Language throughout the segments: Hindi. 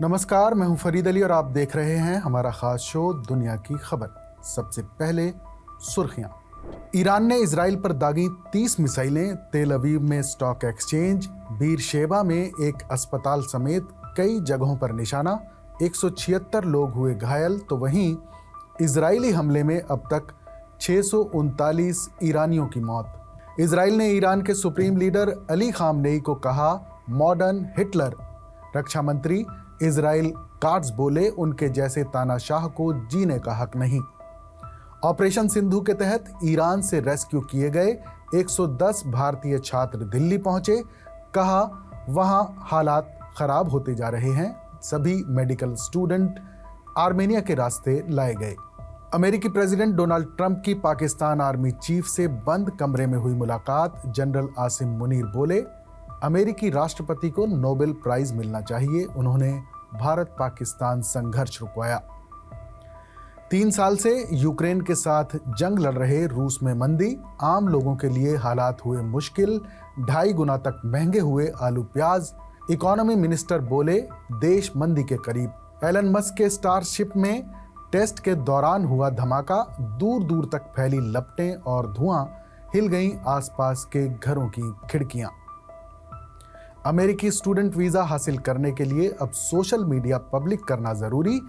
नमस्कार, मैं हूं फरीद अली और आप देख रहे हैं हमारा खास शो दुनिया की खबर। सबसे पहले सुर्खियां। ईरान ने इजराइल पर दागी 30 मिसाइलें, तेल अवीव में स्टॉक एक्सचेंज, बीरशेबा में एक अस्पताल समेत कई जगहों पर निशाना, 176 लोग हुए घायल। तो वहीं इजरायली हमले में अब तक 639 ईरानियों की मौत। इजराइल ने ईरान के सुप्रीम लीडर अली खामनेई को कहा मॉडर्न हिटलर। रक्षा मंत्री इजराइल काट्स बोले उनके जैसे तानाशाह को जीने का हक नहीं। ऑपरेशन सिंधु के तहत ईरान से रेस्क्यू किए गए 110 भारतीय छात्र दिल्ली पहुंचे, कहा वहां हालात खराब होते जा रहे हैं। सभी मेडिकल स्टूडेंट आर्मेनिया के रास्ते लाए गए। अमेरिकी प्रेसिडेंट डोनाल्ड ट्रंप की पाकिस्तान आर्मी चीफ से बंद कमरे में हुई मुलाकात। जनरल आसिम मुनीर बोले अमेरिकी राष्ट्रपति को नोबेल प्राइज मिलना चाहिए, उन्होंने भारत पाकिस्तान संघर्ष रुकवाया। 3 साल से यूक्रेन के साथ जंग लड़ रहे रूस में मंदी, आम लोगों के लिए हालात हुए मुश्किल, 2.5 गुना तक महंगे हुए आलू प्याज। इकोनॉमी मिनिस्टर बोले देश मंदी के करीब। एलन मस्क के स्टारशिप में टेस्ट के दौरान हुआ धमाका, दूर दूर तक फैली लपटें और धुआं, हिल गईं आसपास के घरों की खिड़कियां। अमेरिकी स्टूडेंट वीजा हासिल करने के लिए अब सोशल मीडिया पब्लिक करना जरूरी,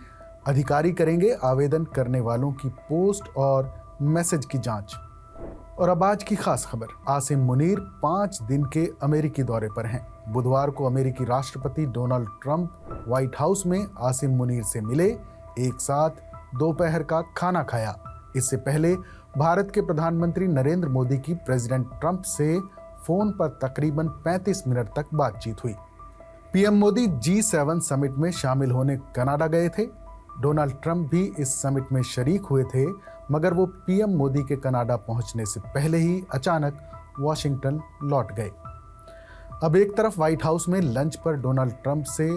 अधिकारी करेंगे आवेदन करने वालों की पोस्ट और मैसेज की जांच। और अब आज की खास खबर। आसिम मुनीर 5 दिन के अमेरिकी दौरे पर हैं। बुधवार को अमेरिकी राष्ट्रपति डोनाल्ड ट्रंप व्हाइट हाउस में आसिम मुनीर से मिले, एक साथ दोपहर का खाना खाया। इससे पहले भारत के प्रधानमंत्री नरेंद्र मोदी की प्रेसिडेंट ट्रंप से फोन पर तकरीबन 35 मिनट तक बातचीत हुई। पीएम मोदी G7 समिट में शामिल होने कनाडा गए थे। डोनाल्ड ट्रंप भी इस समिट में शरीक हुए थे, मगर वो पीएम मोदी के कनाडा पहुंचने से पहले ही अचानक वॉशिंगटन लौट गए। अब एक तरफ व्हाइट हाउस में लंच पर डोनाल्ड ट्रंप से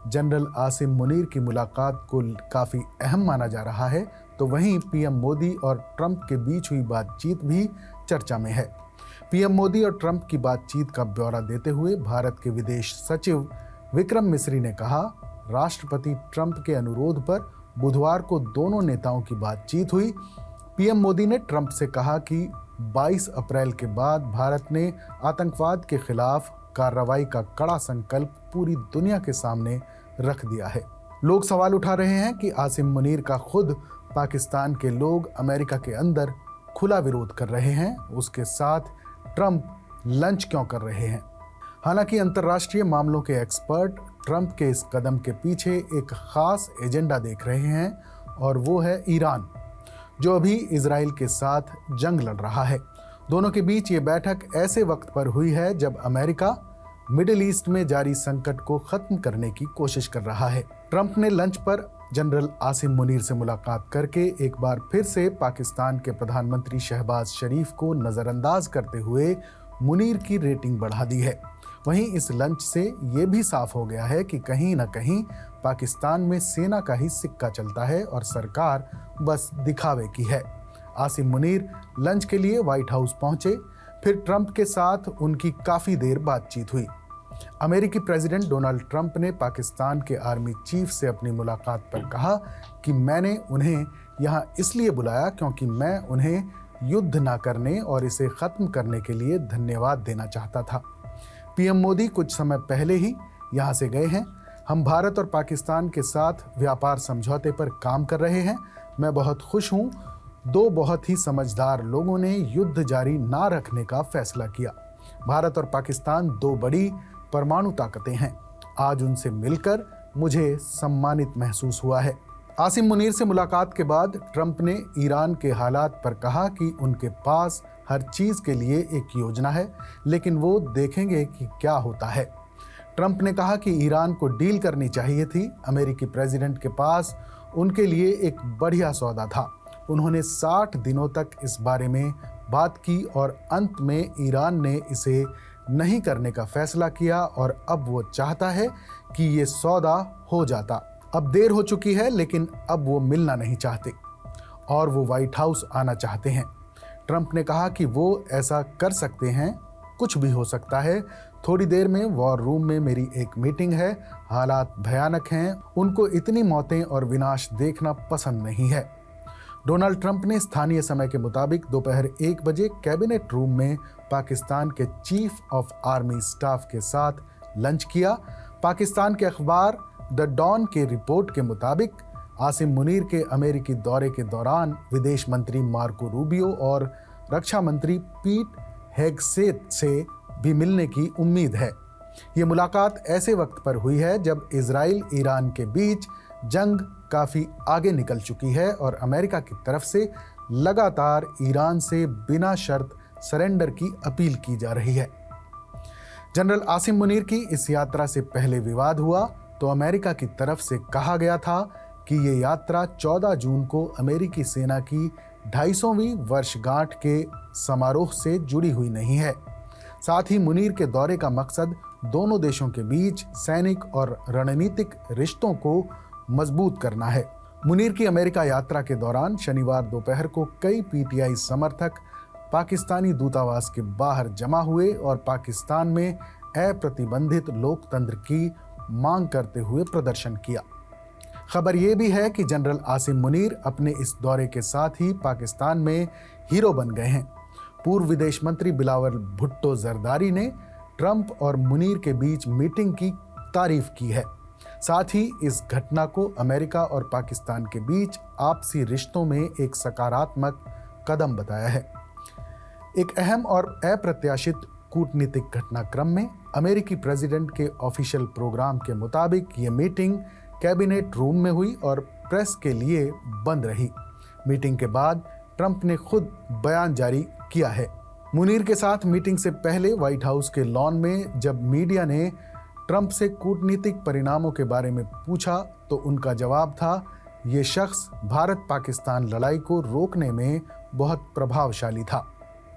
जनरल आसिम मुनीर की मुलाकात को काफी अहम माना जा रहा है, तो वहीं पीएम मोदी और ट्रंप के बीच हुई बातचीत भी चर्चा में है। पीएम मोदी और ट्रंप की बातचीत का ब्यौरा देते हुए भारत के विदेश सचिव विक्रम मिस्री ने कहा, राष्ट्रपति ट्रंप के अनुरोध पर बुधवार को दोनों नेताओं की बातचीत हुई। पीएम मोदी ने ट्रंप से कहा कि 22 अप्रैल के बाद भारत ने आतंकवाद के खिलाफ कार्रवाई का कड़ा संकल्प पूरी दुनिया के सामने रख दिया है। लोग सवाल उठा रहे हैं कि आसिम मुनीर का खुद पाकिस्तान के लोग अमेरिका के अंदर खुला विरोध कर रहे हैं, उसके साथ ट्रंप लंच क्यों कर रहे हैं। हालांकि अंतर्राष्ट्रीय मामलों के एक्सपर्ट ट्रंप के इस कदम के पीछे एक खास एजेंडा देख रहे हैं, और वो है ईरान, जो अभी इजराइल के साथ जंग लड़ रहा है। दोनों के बीच ये बैठक ऐसे वक्त पर हुई है जब अमेरिका मिडिल ईस्ट में जारी संकट को खत्म करने की कोशिश कर रहा है। ट्रंप ने लंच पर जनरल आसिम मुनीर से मुलाकात करके एक बार फिर से पाकिस्तान के प्रधानमंत्री शहबाज शरीफ को नजरअंदाज करते हुए मुनीर की रेटिंग बढ़ा दी है। वहीं इस लंच से ये भी साफ हो गया है कि कहीं न कहीं पाकिस्तान में सेना का ही सिक्का चलता है और सरकार बस दिखावे की है। आसिम मुनीर लंच के लिए व्हाइट हाउस पहुंचे, फिर ट्रंप के साथ उनकी काफी देर बातचीत हुई। अमेरिकी प्रेसिडेंट डोनाल्ड ट्रंप ने पाकिस्तान के आर्मी चीफ से अपनी मुलाकात पर कहा कि मैंने उन्हें यहां इसलिए बुलाया क्योंकि मैं उन्हें युद्ध ना करने और इसे खत्म करने के लिए धन्यवाद देना चाहता था। पीएम मोदी कुछ समय पहले ही यहां से गए हैं। हम भारत और पाकिस्तान के साथ व्यापार समझौते पर काम कर रहे हैं। मैं बहुत खुश हूं। 2 बहुत ही समझदार लोगों ने युद्ध जारी ना रखने का फैसला किया। भारत और पाकिस्तान 2 बड़ी परमाणु ताकतें हैं। आज उनसे मिलकर मुझे सम्मानित महसूस हुआ है। आसिम मुनीर से मुलाकात के बाद ट्रंप ने ईरान के हालात पर कहा कि उनके पास हर चीज के लिए एक योजना है, लेकिन वो देखेंगे कि क्या होता है। ट्रंप ने कहा कि ईरान को डील करनी चाहिए थी। अमेरिकी प्रेसिडेंट के पास उनके लिए एक बढ़िया सौदा था। उन्होंने 60 दिनों तक इस बारे में बात की और अंत में ईरान ने इसे नहीं करने का फैसला किया और अब वो चाहता है कि ये सौदा हो जाता। अब देर हो चुकी है, लेकिन अब वो मिलना नहीं चाहते और वो व्हाइट हाउस आना चाहते हैं। ट्रंप ने कहा कि वो ऐसा कर सकते हैं, कुछ भी हो सकता है, थोड़ी देर में वॉर रूम में मेरी एक मीटिंग है, हालात भयानक हैं, उनको इतनी मौतें और विनाश देखना पसंद नहीं है। डोनाल्ड ट्रंप ने स्थानीय समय के मुताबिक दोपहर 1 बजे कैबिनेट रूम में पाकिस्तान के चीफ ऑफ आर्मी स्टाफ के साथ लंच किया। पाकिस्तान के अखबार द डॉन के रिपोर्ट के मुताबिक आसिम मुनीर के अमेरिकी दौरे के दौरान विदेश मंत्री मार्को रूबियो और रक्षा मंत्री पीट हेगसेथ से भी मिलने की उम्मीद है। ये मुलाकात ऐसे वक्त पर हुई है जब इजराइल ईरान के बीच जंग काफ़ी आगे निकल चुकी है और अमेरिका की तरफ से लगातार ईरान से बिना शर्त सरेंडर की अपील की जा रही है। जनरल आसिम मुनीर की इस यात्रा से पहले विवाद हुआ तो अमेरिका की तरफ से कहा गया था कि ये यात्रा 14 जून को अमेरिकी सेना की 250वीं वर्षगांठ के समारोह से जुड़ी हुई नहीं है। साथ ही मुनीर के दौरे का मकसद दोनों देशों के बीच सैनिक और रणनीतिक रिश्तों को मजबूत करना है। मुनीर की अमेरिका यात्रा के दौरान शनिवार दोपहर को कई पीटीआई समर्थक पाकिस्तानी दूतावास के बाहर जमा हुए और पाकिस्तान में अप्रतिबंधित लोकतंत्र की मांग करते हुए प्रदर्शन किया। खबर यह भी है कि जनरल आसिम मुनीर अपने इस दौरे के साथ ही पाकिस्तान में हीरो बन गए हैं। पूर्व विदेश मंत्री बिलावल भुट्टो जरदारी ने ट्रंप और मुनीर के बीच मीटिंग की तारीफ की है। साथ ही इस घटना को अमेरिका और पाकिस्तान के बीच आपसी रिश्तों में एक सकारात्मक कदम बताया है। एक अहम और अप्रत्याशित कूटनीतिक घटनाक्रम में अमेरिकी प्रेसिडेंट के ऑफिशियल प्रोग्राम के मुताबिक ये मीटिंग कैबिनेट रूम में हुई और प्रेस के लिए बंद रही। मीटिंग के बाद ट्रंप ने खुद बयान जारी किया है। मुनीर के साथ मीटिंग से पहले व्हाइट हाउस के लॉन में जब मीडिया ने ट्रंप से कूटनीतिक परिणामों के बारे में पूछा तो उनका जवाब था, ये शख्स भारत पाकिस्तान लड़ाई को रोकने में बहुत प्रभावशाली था।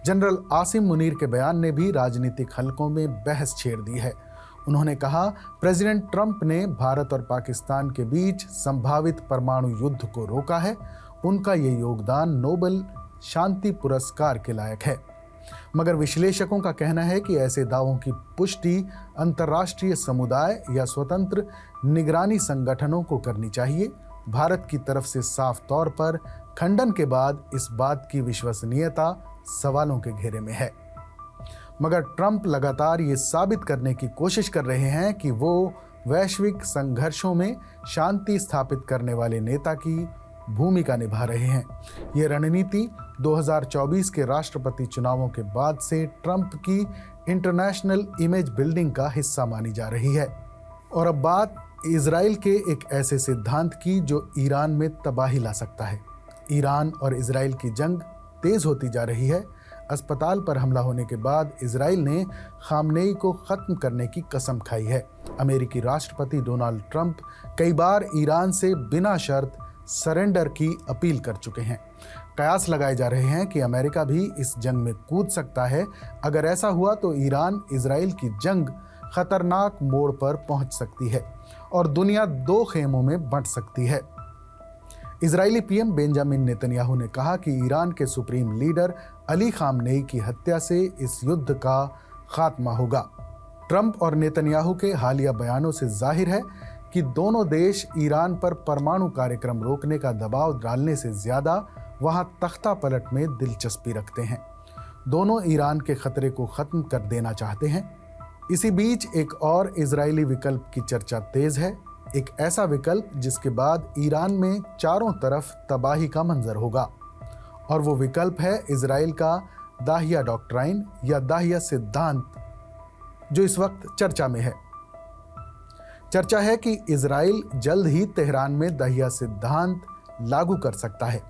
जनरल आसिम मुनीर के बयान ने भी राजनीतिक हलकों में बहस छेड़ दी है। उन्होंने कहा, प्रेसिडेंट ट्रंप ने भारत और पाकिस्तान के बीच संभावित परमाणु युद्ध को रोका है। उनका ये योगदान नोबेल शांति पुरस्कार के लायक है। मगर विश्लेषकों का कहना है कि ऐसे दावों की पुष्टि अंतर्राष्ट्रीय समुदाय या स्वतंत्र निगरानी संगठनों को करनी चाहिए। भारत की तरफ से साफ तौर पर खंडन के बाद इस बात की विश्वसनीयता सवालों के घेरे में है। मगर ट्रंप लगातार ये साबित करने की कोशिश कर रहे हैं कि वो वैश्विक संघर्षों में शांति स्थापित करने वाले नेता की भूमिका निभा रहे हैं। ये रणनीति 2024 के राष्ट्रपति चुनावों के बाद से ट्रंप की इंटरनेशनल इमेज बिल्डिंग का हिस्सा मानी जा रही है। और अब बात इजराइल के एक ऐसे सिद्धांत की जो ईरान में तबाही ला सकता है। ईरान और इजराइल की जंग तेज होती जा रही है। अस्पताल पर हमला होने के बाद इजराइल ने खामनेई को ख़त्म करने की कसम खाई है। अमेरिकी राष्ट्रपति डोनाल्ड ट्रंप कई बार ईरान से बिना शर्त सरेंडर की अपील कर चुके हैं। कयास लगाए जा रहे हैं कि अमेरिका भी इस जंग में कूद सकता है। अगर ऐसा हुआ तो ईरान इजराइल की जंग खतरनाक मोड़ पर पहुंच सकती है और दुनिया दो खेमों में बंट सकती है। इजरायली पीएम बेंजामिन नेतन्याहू ने कहा कि ईरान के सुप्रीम लीडर अली खामनेई की हत्या से इस युद्ध का खात्मा होगा। ट्रंप और नेतन्याहू के हालिया बयानों से जाहिर है कि दोनों देश ईरान पर परमाणु कार्यक्रम रोकने का दबाव डालने से ज़्यादा वहां तख्ता पलट में दिलचस्पी रखते हैं। दोनों ईरान के खतरे को ख़त्म कर देना चाहते हैं। इसी बीच एक और इजरायली विकल्प की चर्चा तेज़ है। एक ऐसा विकल्प जिसके बाद ईरान में चारों तरफ तबाही का मंजर होगा और वो विकल्प है इजराइल का दाहिया डॉक्ट्राइन या दाहिया सिद्धांत, जो इस वक्त चर्चा में है। चर्चा है कि इजराइल जल्द ही तेहरान में दाहिया सिद्धांत लागू कर सकता है।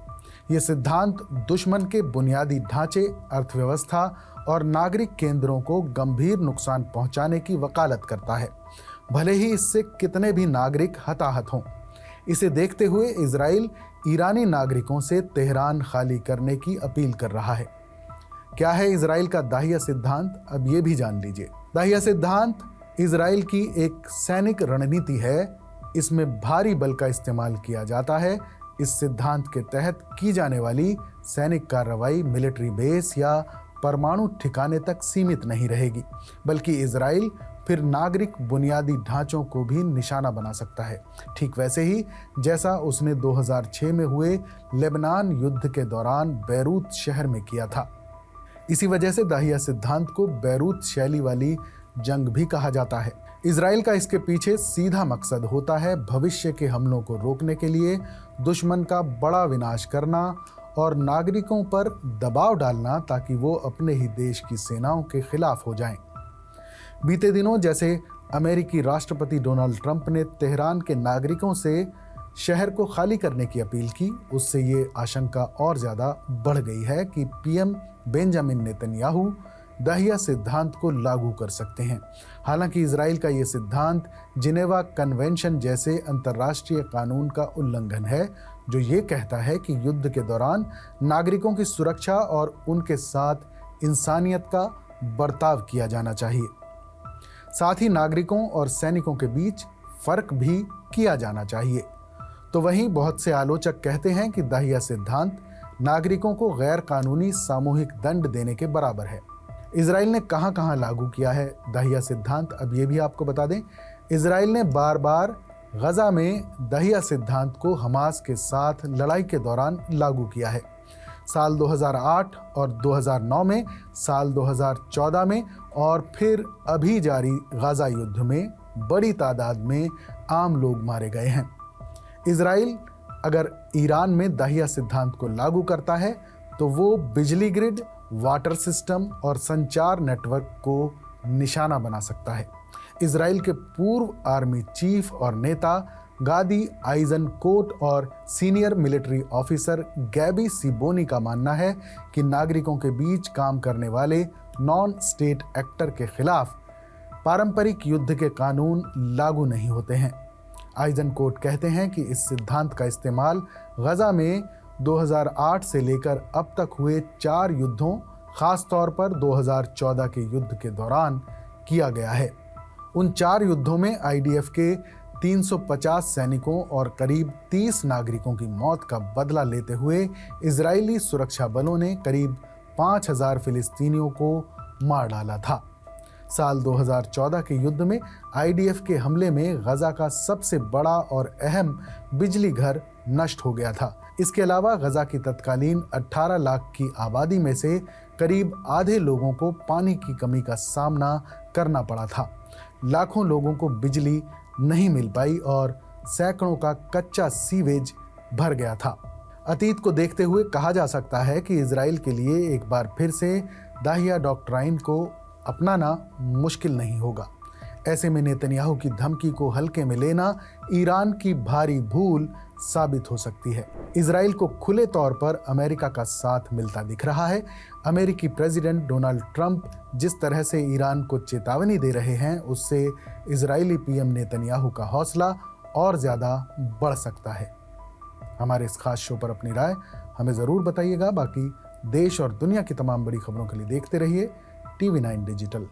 ये सिद्धांत दुश्मन के बुनियादी ढांचे, अर्थव्यवस्था और नागरिक केंद्रों को गंभीर नुकसान पहुंचाने की वकालत करता है, भले ही इससे कितने भी नागरिक हताहत हों। इसे देखते हुए इजराइल ईरानी नागरिकों से तेहरान खाली करने की अपील कर रहा है। क्या है इजराइल का दाहिया सिद्धांत, अब ये भी जान लीजिए। दाहिया सिद्धांत इजराइल की एक सैनिक रणनीति है। इसमें भारी बल का इस्तेमाल किया जाता है। इस सिद्धांत के तहत की जाने वाली सैनिक कार्रवाई मिलिट्री बेस या परमाणु ठिकाने तक सीमित नहीं रहेगी, बल्कि इजराइल फिर नागरिक बुनियादी ढांचों को भी निशाना बना सकता है, ठीक वैसे ही जैसा उसने 2006 में हुए लेबनान युद्ध के दौरान बैरूत शहर में किया था। इसी वजह से दाहिया सिद्धांत को बैरूत शैली वाली जंग भी कहा जाता है। इजराइल का इसके पीछे सीधा मकसद होता है भविष्य के हमलों को रोकने के लिए दुश्मन का बड़ा विनाश करना और नागरिकों पर दबाव डालना, ताकि वो अपने ही देश की सेनाओं के खिलाफ हो जाएं। बीते दिनों जैसे अमेरिकी राष्ट्रपति डोनाल्ड ट्रंप ने तेहरान के नागरिकों से शहर को खाली करने की अपील की, उससे ये आशंका और ज़्यादा बढ़ गई है कि पीएम बेंजामिन नेतन्याहू दाहिया सिद्धांत को लागू कर सकते हैं। हालांकि इजराइल का ये सिद्धांत जिनेवा कन्वेंशन जैसे अंतर्राष्ट्रीय कानून का उल्लंघन है, जो ये कहता है कि युद्ध के दौरान नागरिकों की सुरक्षा और उनके साथ इंसानियत का बर्ताव किया जाना चाहिए। साथ ही नागरिकों और सैनिकों के बीच फर्क भी किया जाना चाहिए। तो वहीं बहुत से आलोचक कहते हैं कि दाहिया सिद्धांत नागरिकों को गैर कानूनी सामूहिक दंड देने के बराबर है। इजराइल ने कहां लागू किया है दाहिया सिद्धांत, अब ये भी आपको बता दें। इजराइल ने बार बार गजा में दाहिया सिद्धांत को हमास के साथ लड़ाई के दौरान लागू किया है। साल 2008 और 2009 में, साल 2014 में और फिर अभी जारी गजा युद्ध में बड़ी तादाद में आम लोग मारे गए हैं। इजराइल अगर ईरान में दाहिया सिद्धांत को लागू करता है तो वो बिजली ग्रिड, वाटर सिस्टम और संचार नेटवर्क को निशाना बना सकता है। इजराइल के पूर्व आर्मी चीफ और नेता गादी आइजनकोट और सीनियर मिलिट्री ऑफिसर गैबी सिबोनी का मानना है कि नागरिकों के बीच काम करने वाले नॉन स्टेट एक्टर के खिलाफ पारंपरिक युद्ध के कानून लागू नहीं होते हैं। आइजनकोट कहते हैं कि इस सिद्धांत का इस्तेमाल गजा में 2008 से लेकर अब तक हुए 4 युद्धों, खास तौर पर 2014 के युद्ध के दौरान किया गया है। उन 4 युद्धों में आईडीएफ के 350 सैनिकों और करीब 30 नागरिकों की मौत का बदला लेते हुए इजरायली सुरक्षा बलों ने करीब 5000 फिलिस्तीनियों को मार डाला था। साल 2014 के युद्ध में आईडीएफ के हमले में गजा का सबसे बड़ा और अहम बिजली घर नष्ट हो गया था। इसके अलावा गजा की तत्कालीन 18 लाख की आबादी में से करीब आधे लोगों को पानी की कमी का सामना करना पड़ा था। लाखों लोगों को बिजली नहीं मिल पाई और सैकड़ों का कच्चा सीवेज भर गया था। अतीत को देखते हुए कहा जा सकता है कि इजराइल के लिए एक बार फिर से दाहिया डॉक्ट्राइन को अपनाना मुश्किल नहीं होगा। ऐसे में नेतन्याहू की धमकी को हल्के में लेना ईरान की भारी भूल साबित हो सकती है। इजराइल को खुले तौर पर अमेरिका का साथ मिलता दिख रहा है। अमेरिकी प्रेसिडेंट डोनाल्ड ट्रंप जिस तरह से ईरान को चेतावनी दे रहे हैं, उससे इजरायली पीएम नेतन्याहू का हौसला और ज़्यादा बढ़ सकता है। हमारे इस खास शो पर अपनी राय हमें ज़रूर बताइएगा। बाकी देश और दुनिया की तमाम बड़ी खबरों के लिए देखते रहिए TV9 डिजिटल।